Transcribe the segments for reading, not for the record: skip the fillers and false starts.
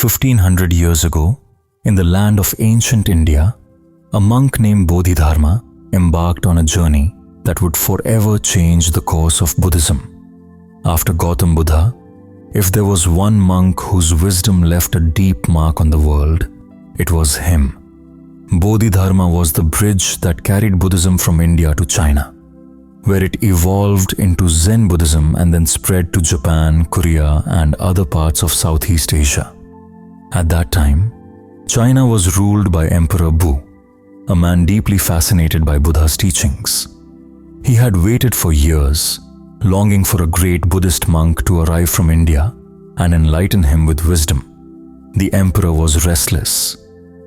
1500 years ago, in the land of ancient India, a monk named Bodhidharma embarked on a journey that would forever change the course of Buddhism. After Gautam Buddha, if there was one monk whose wisdom left a deep mark on the world, it was him. Bodhidharma was the bridge that carried Buddhism from India to China, where it evolved into Zen Buddhism and then spread to Japan, Korea, and other parts of Southeast Asia. At that time, China was ruled by Emperor Wu, a man deeply fascinated by Buddha's teachings. He had waited for years, longing for a great Buddhist monk to arrive from India and enlighten him with wisdom. The emperor was restless.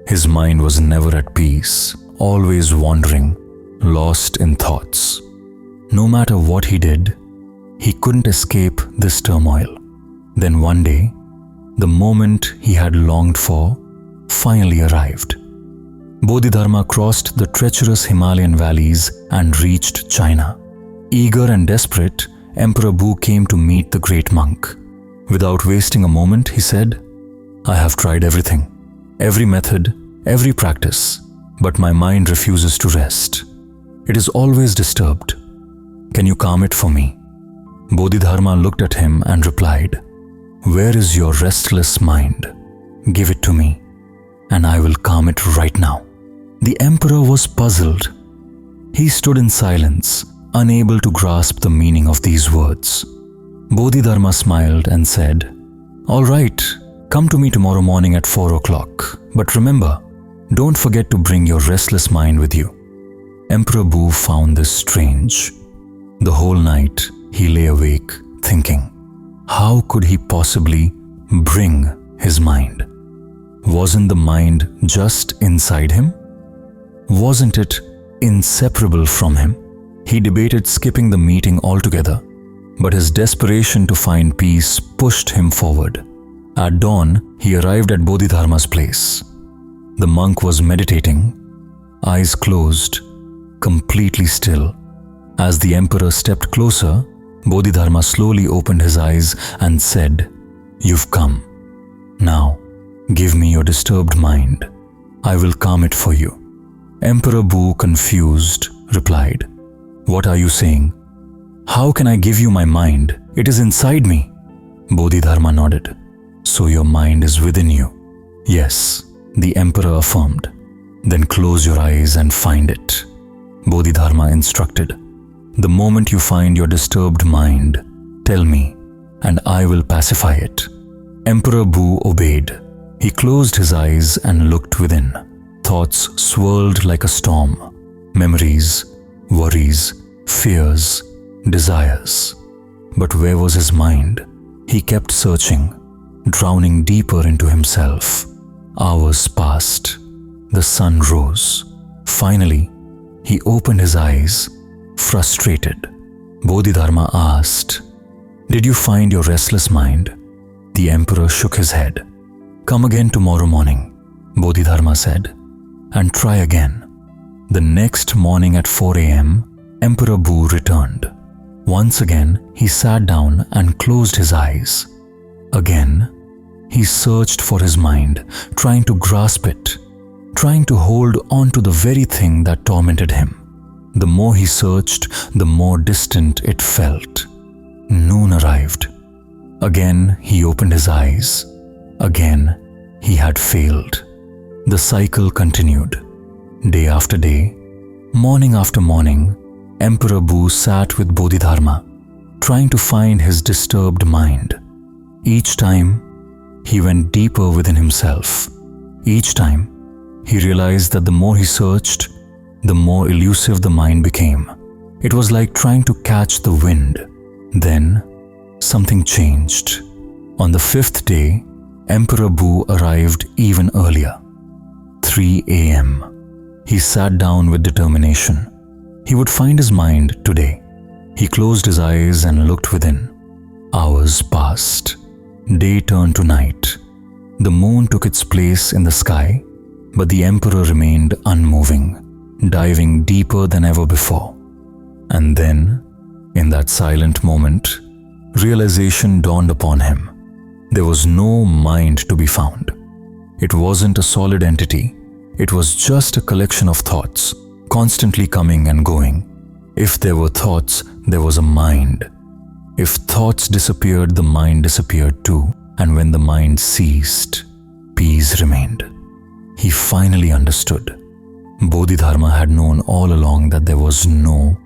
His mind was never at peace, always wandering, lost in thoughts. No matter what he did, he couldn't escape this turmoil. Then one day, the moment he had longed for finally arrived. Bodhidharma crossed the treacherous Himalayan valleys and reached China. Eager and desperate, Emperor Wu came to meet the great monk. Without wasting a moment, he said, "I have tried everything, every method, every practice, but my mind refuses to rest. It is always disturbed. Can you calm it for me?" Bodhidharma looked at him and replied, "Where is your restless mind? Give it to me, and I will calm it right now." The emperor was puzzled. He stood in silence, unable to grasp the meaning of these words. Bodhidharma smiled and said, "All right, come to me tomorrow morning at 4 o'clock. But remember, don't forget to bring your restless mind with you." Emperor Wu found this strange. The whole night, he lay awake, thinking, how could he possibly bring his mind? Wasn't the mind just inside him? Wasn't it inseparable from him? He debated skipping the meeting altogether, but his desperation to find peace pushed him forward. At dawn, he arrived at Bodhidharma's place. The monk was meditating, eyes closed, completely still. As the emperor stepped closer, Bodhidharma slowly opened his eyes and said, "You've come. Now, give me your disturbed mind. I will calm it for you." Emperor Wu, confused, replied, "What are you saying? How can I give you my mind? It is inside me." Bodhidharma nodded. "So your mind is within you?" "Yes," the emperor affirmed. "Then close your eyes and find it," Bodhidharma instructed. "The moment you find your disturbed mind, tell me, and I will pacify it." Emperor Wu obeyed. He closed his eyes and looked within. Thoughts swirled like a storm. Memories, worries, fears, desires. But where was his mind? He kept searching, drowning deeper into himself. Hours passed. The sun rose. Finally, he opened his eyes, frustrated. Bodhidharma asked, "Did you find your restless mind?" The emperor shook his head. "Come again tomorrow morning," Bodhidharma said, "and try again." The next morning at 4 a.m., Emperor Wu returned. Once again, he sat down and closed his eyes. Again, he searched for his mind, trying to grasp it, trying to hold on to the very thing that tormented him. The more he searched, the more distant it felt. Noon arrived. Again, he opened his eyes. Again, he had failed. The cycle continued. Day after day, morning after morning, Emperor Wu sat with Bodhidharma, trying to find his disturbed mind. Each time, he went deeper within himself. Each time, he realized that the more he searched, the more elusive the mind became. It was like trying to catch the wind. Then, something changed. On the 5th day, Emperor Wu arrived even earlier. 3 a.m. He sat down with determination. He would find his mind today. He closed his eyes and looked within. Hours passed. Day turned to night. The moon took its place in the sky, but the emperor remained unmoving, diving deeper than ever before. And then, in that silent moment, realization dawned upon him. There was no mind to be found. It wasn't a solid entity. It was just a collection of thoughts, constantly coming and going. If there were thoughts, there was a mind. If thoughts disappeared, the mind disappeared too. And when the mind ceased, peace remained. He finally understood. Bodhidharma had known all along that there was no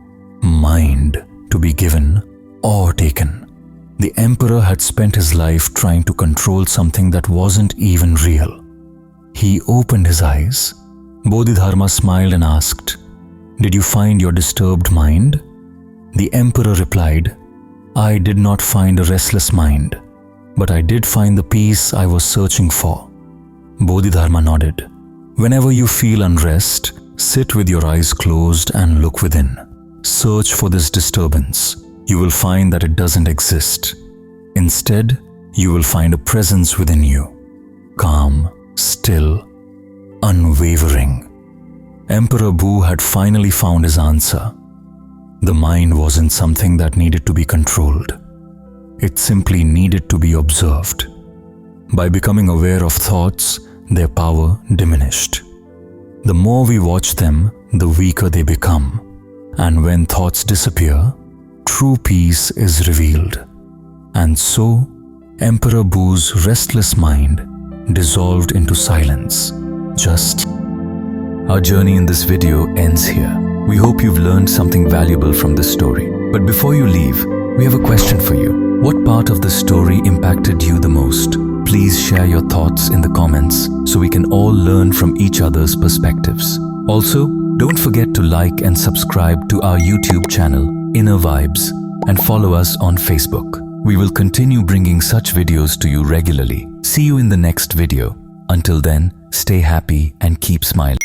mind to be given or taken. The emperor had spent his life trying to control something that wasn't even real. He opened his eyes. Bodhidharma smiled and asked, "Did you find your disturbed mind?" The emperor replied, "I did not find a restless mind, but I did find the peace I was searching for." Bodhidharma nodded. Whenever you feel unrest, sit with your eyes closed and look within. Search for this disturbance. You will find that it doesn't exist. Instead, you will find a presence within you. Calm, still, unwavering. Emperor Wu had finally found his answer. The mind wasn't something that needed to be controlled. It simply needed to be observed. By becoming aware of thoughts, their power diminished. The more we watch them, the weaker they become. And when thoughts disappear, true peace is revealed. And so, Emperor Wu's restless mind dissolved into silence. Our journey in this video ends here. We hope you've learned something valuable from this story. But before you leave, we have a question for you. What part of the story impacted you the most? Please share your thoughts in the comments so we can all learn from each other's perspectives. Also, don't forget to like and subscribe to our YouTube channel, Inner Vibes, and follow us on Facebook. We will continue bringing such videos to you regularly. See you in the next video. Until then, stay happy and keep smiling.